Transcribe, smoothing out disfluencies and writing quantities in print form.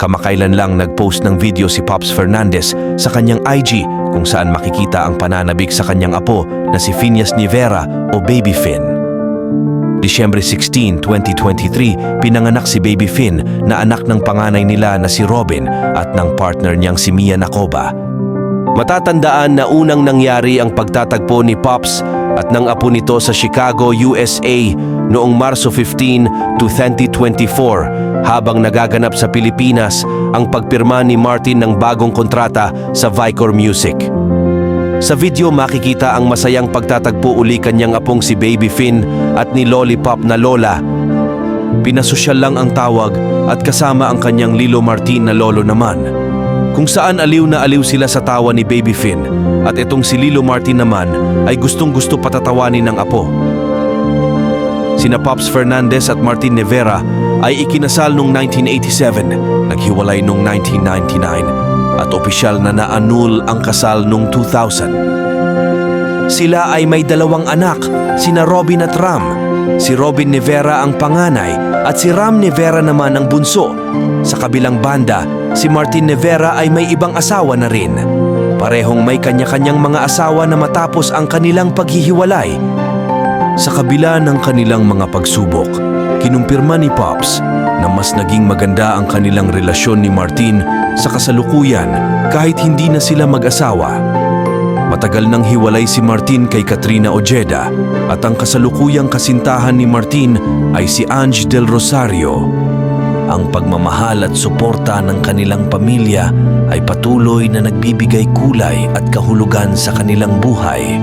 Kamakailan lang nag-post ng video si Pops Fernandez sa kanyang IG kung saan makikita ang pananabik sa kanyang apo na si Phineas Nivera o Baby Finn. Disyembre 16, 2023, pinanganak si Baby Finn na anak ng panganay nila na si Robin at ng partner niyang si Mia Nakoba. Matatandaan na unang nangyari ang pagtatagpo ni Pops at ng apo nito sa Chicago, USA noong Marso 15 to 2024 habang nagaganap sa Pilipinas ang pagpirma ni Martin ng bagong kontrata sa Vicor Music. Sa video makikita ang masayang pagtatagpo uli kanyang apong si Baby Finn at ni Lollipop na Lola. Pinasosyal lang ang tawag at kasama ang kanyang Lilo Martin na lolo naman, kung saan aliw na aliw sila sa tawa ni Baby Finn at itong si Lilo Martin naman ay gustong-gusto patatawanin ng apo. Sina Pops Fernandez at Martin Nivera ay ikinasal noong 1987, naghiwalay noong 1999 at opisyal na na-annul ang kasal noong 2000. Sila ay may dalawang anak, sina Robin at Ram. Si Robin Nivera ang panganay at si Ram Nivera naman ang bunso. Sa kabilang banda, si Martin Nivera ay may ibang asawa na rin. Parehong may kanya-kanyang mga asawa na matapos ang kanilang paghihiwalay. Sa kabila ng kanilang mga pagsubok, kinumpirma ni Pops na mas naging maganda ang kanilang relasyon ni Martin sa kasalukuyan kahit hindi na sila mag-asawa. Matagal nang hiwalay si Martin kay Katrina Ojeda at ang kasalukuyang kasintahan ni Martin ay si Ange Del Rosario. Ang pagmamahal at suporta ng kanilang pamilya ay patuloy na nagbibigay kulay at kahulugan sa kanilang buhay.